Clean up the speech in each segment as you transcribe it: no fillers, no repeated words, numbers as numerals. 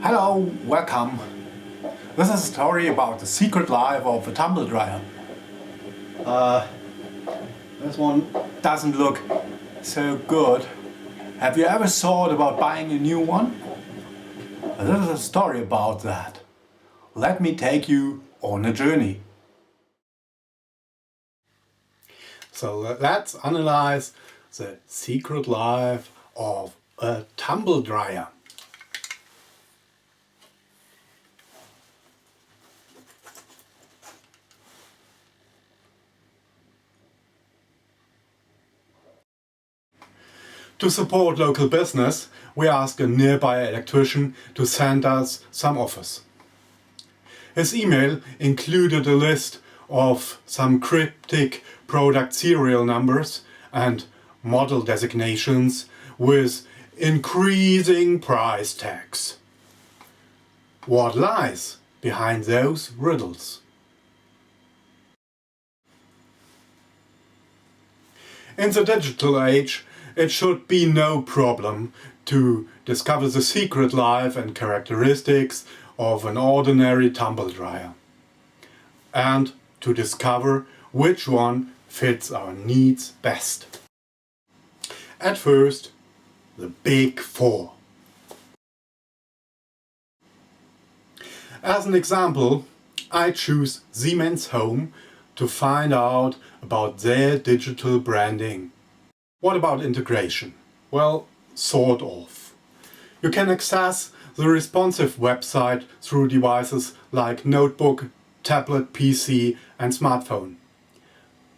Hello, welcome. This is a story about the secret life of a tumble dryer. This one doesn't look so good. Have you ever thought about buying a new one? This is a story about that. Let me take you on a journey. So let's analyze the secret life of a tumble dryer. To support local business, we asked a nearby electrician to send us some offers. His email included a list of some cryptic product serial numbers and model designations with increasing price tags. What lies behind those riddles? In the digital age, it should be no problem to discover the secret life and characteristics of an ordinary tumble dryer, and to discover which one fits our needs best. At first, the big four. As an example, I choose Siemens Home to find out about their digital branding. What about integration? Well, sort of. You can access the responsive website through devices like notebook, tablet, PC and smartphone.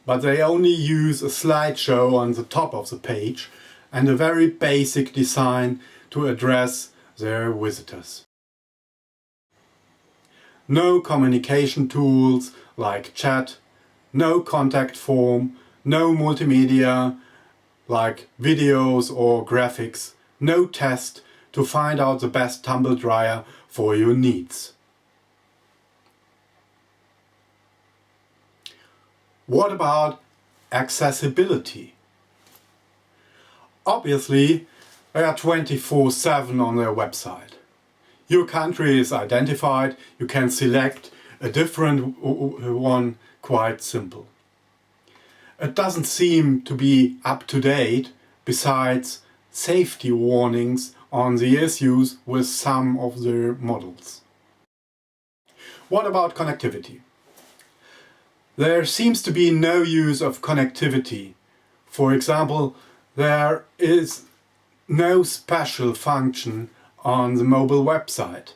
But they only use a slideshow on the top of the page and a very basic design to address their visitors. No communication tools like chat, no contact form, no multimedia like videos or graphics, no test to find out the best tumble dryer for your needs. What about accessibility? Obviously, they are 24/7 on their website. Your country is identified, you can select a different one, quite simple. It doesn't seem to be up to date, besides safety warnings on the issues with some of their models. What about connectivity? There seems to be no use of connectivity. For example, there is no special function on the mobile website.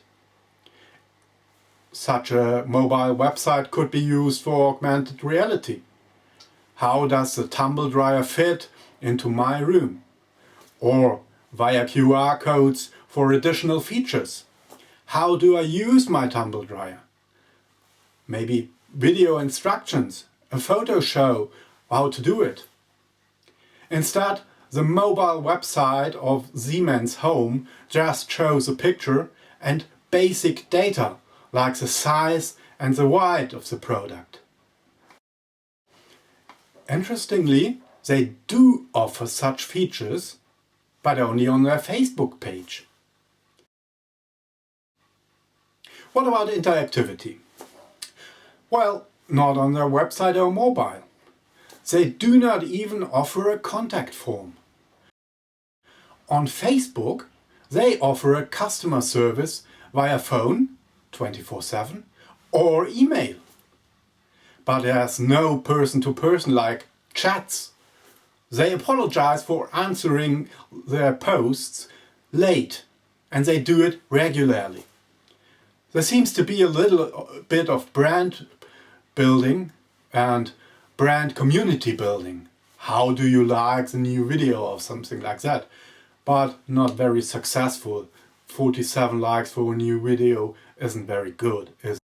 Such a mobile website could be used for augmented reality. How does the tumble dryer fit into my room? Or via QR codes for additional features. How do I use my tumble dryer? Maybe video instructions, a photo show how to do it. Instead, the mobile website of Siemens Home just shows a picture and basic data like the size and the weight of the product. Interestingly, they do offer such features, but only on their Facebook page. What about interactivity? Well, not on their website or mobile. They do not even offer a contact form. On Facebook, they offer a customer service via phone, 24/7, or email. But there's no person-to-person like chats. They apologize for answering their posts late, and they do it regularly. There seems to be a little bit of brand building and brand community building. How do you like the new video or something like that? But not very successful. 47 likes for a new video isn't very good, is it?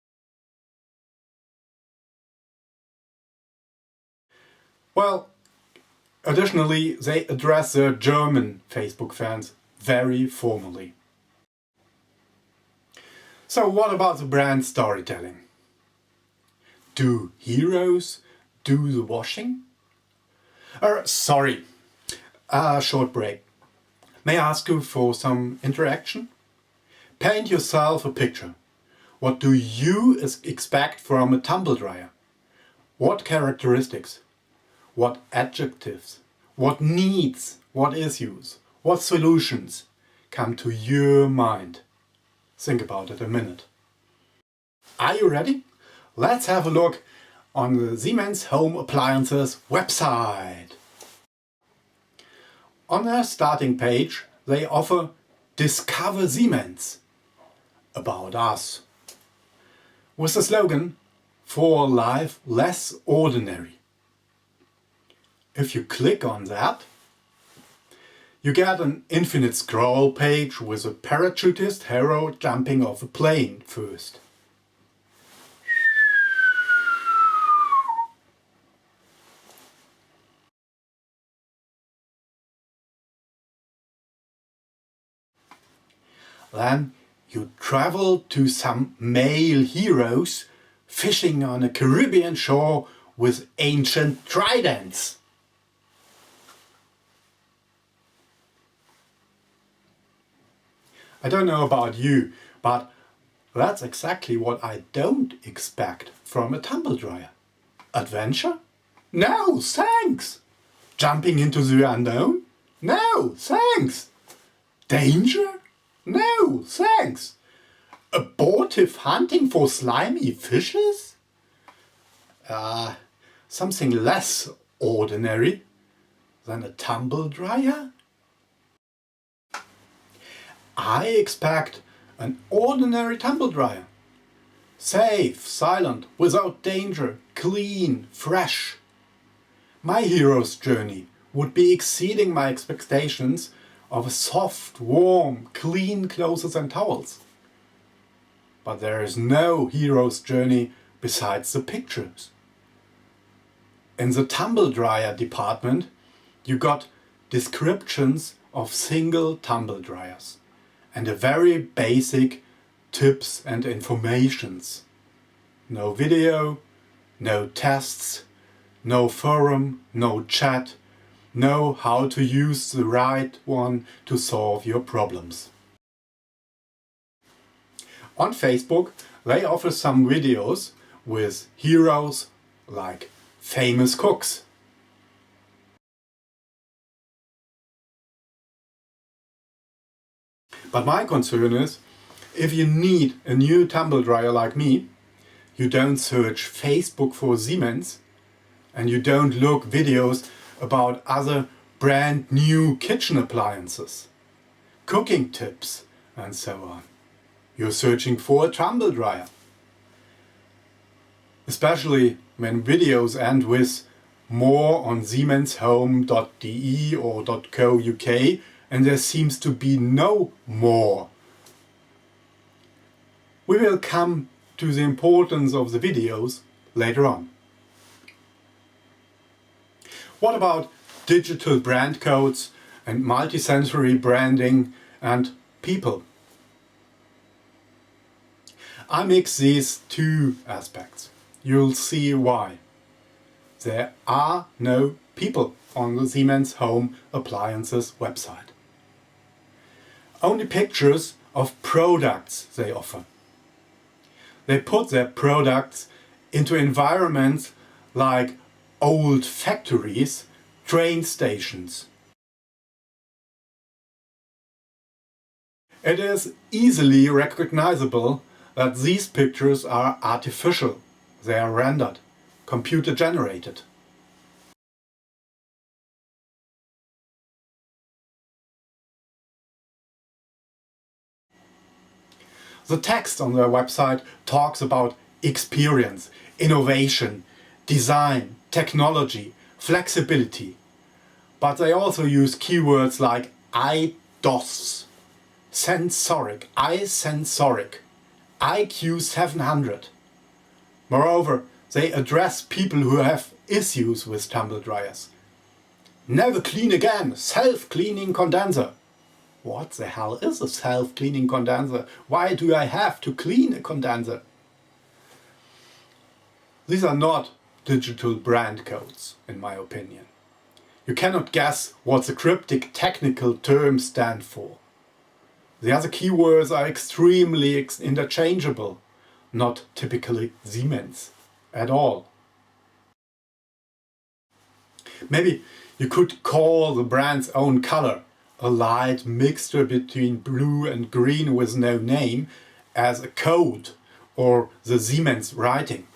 Well, additionally, they address their German Facebook fans very formally. So what about the brand storytelling? Do heroes do the washing? Sorry, a short break. May I ask you for some interaction? Paint yourself a picture. What do you expect from a tumble dryer? What characteristics? What adjectives? What needs? What issues? What solutions come to your mind? Think about it a minute. Are you ready? Let's have a look on the Siemens Home Appliances website. On their starting page, they offer Discover Siemens, about us, with the slogan, for life less ordinary. If you click on that, you get an infinite scroll page with a parachutist hero jumping off a plane first. Then you travel to some male heroes fishing on a Caribbean shore with ancient tridents. I don't know about you, but that's exactly what I don't expect from a tumble dryer. Adventure? No, thanks! Jumping into the unknown? No, thanks! Danger? No, thanks! Abortive hunting for slimy fishes? Something less ordinary than a tumble dryer? I expect an ordinary tumble dryer. Safe, silent, without danger, clean, fresh. My hero's journey would be exceeding my expectations of a soft, warm, clean clothes and towels. But there is no hero's journey besides the pictures. In the tumble dryer department, you got descriptions of single tumble dryers and a very basic tips and informations. No video, no tests, no forum, no chat, no how to use the right one to solve your problems. On Facebook, they offer some videos with heroes like famous cooks. But my concern is, if you need a new tumble dryer like me, you don't search Facebook for Siemens and you don't look videos about other brand new kitchen appliances, cooking tips and so on. You're searching for a tumble dryer. Especially when videos end with more on siemenshome.de or .co.uk and there seems to be no more. We will come to the importance of the videos later on. What about digital brand codes and multi-sensory branding and people? I mix these two aspects. You'll see why. There are no people on the Siemens Home Appliances website. Only pictures of products they offer. They put their products into environments like old factories, train stations. It is easily recognizable that these pictures are artificial. They are rendered, computer generated. The text on their website talks about experience, innovation, design, technology, flexibility. But they also use keywords like IDOS, sensoric, iSensoric, IQ 700. Moreover, they address people who have issues with tumble dryers. Never clean again, self-cleaning condenser. What the hell is a self-cleaning condenser? Why do I have to clean a condenser? These are not digital brand codes, in my opinion. You cannot guess what the cryptic technical terms stand for. The other keywords are extremely interchangeable, not typically Siemens at all. Maybe you could call the brand's own color, a light mixture between blue and green with no name, as a code or the Siemens writing.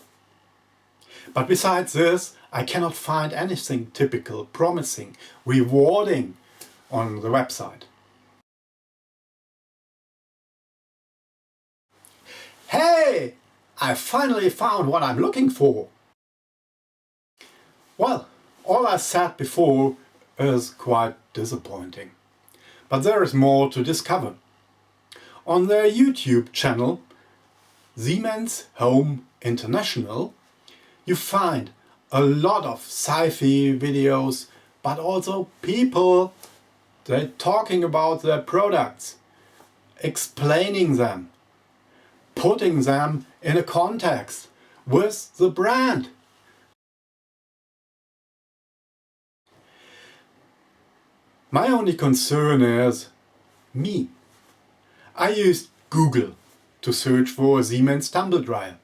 But besides this, I cannot find anything typical, promising, rewarding on the website. Hey! I finally found what I'm looking for! Well, all I said before is quite disappointing. But there is more to discover. On their YouTube channel, Siemens Home International, you find a lot of sci-fi videos, but also people they're talking about their products, explaining them, putting them in a context with the brand. My only concern is me. I used Google to search for a Siemens Tumble Dryer.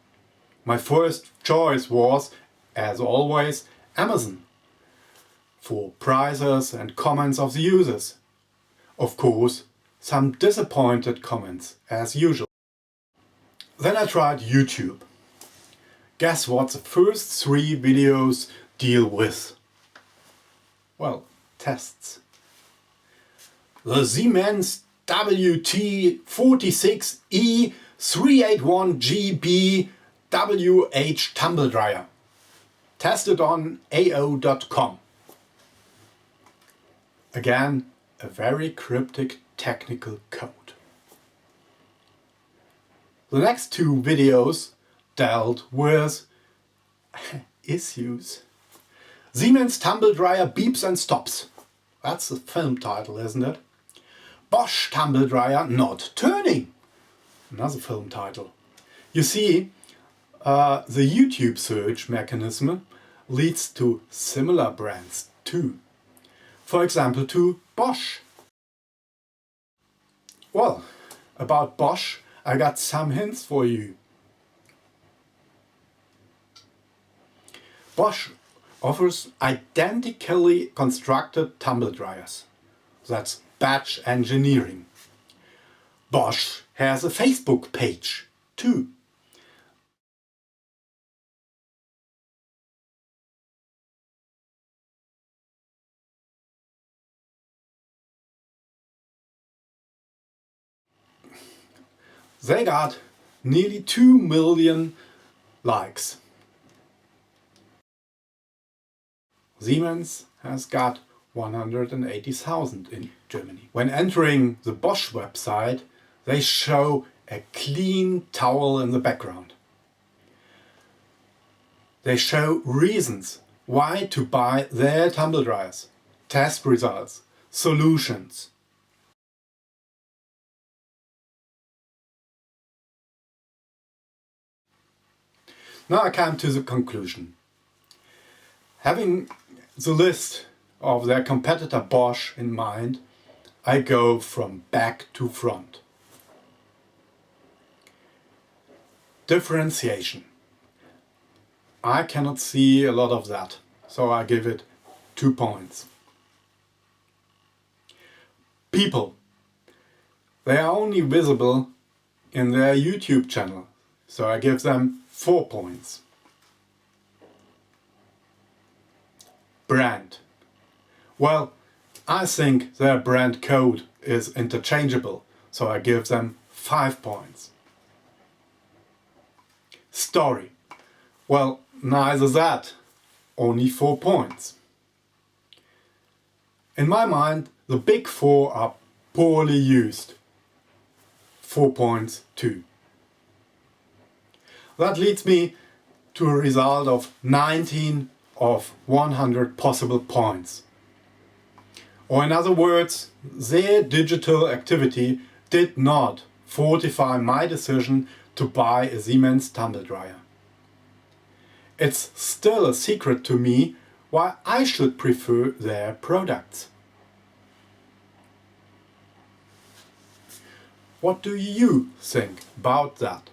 My first choice was, as always, Amazon, for prices and comments of the users. Of course, some disappointed comments, as usual. Then I tried YouTube. Guess what the first 3 videos deal with? Well, tests. The Siemens WT46E381GB WH Tumble Dryer. Tested on AO.com. Again, a very cryptic technical code. The next 2 videos dealt with issues. Siemens Tumble Dryer beeps and stops. That's the film title, isn't it? Bosch Tumble Dryer not turning. Another film title. You see, the YouTube search mechanism leads to similar brands too. For example, to Bosch. Well, about Bosch, I got some hints for you. Bosch offers identically constructed tumble dryers. That's batch engineering. Bosch has a Facebook page too. They got nearly 2 million likes. Siemens has got 180,000 in Germany. When entering the Bosch website, they show a clean towel in the background. They show reasons why to buy their tumble dryers, test results, solutions. Now I come to the conclusion. Having the list of their competitor Bosch in mind, I go from back to front. Differentiation. I cannot see a lot of that, so I give it 2 points. People. They are only visible in their YouTube channel, so I give them 4 points. Brand. Well, I think their brand code is interchangeable, so I give them 5 points. Story. Well, neither that, only 4 points. In my mind, the big 4 are poorly used. 4 points too. That leads me to a result of 19 of 100 possible points. Or in other words, their digital activity did not fortify my decision to buy a Siemens tumble dryer. It's still a secret to me why I should prefer their products. What do you think about that?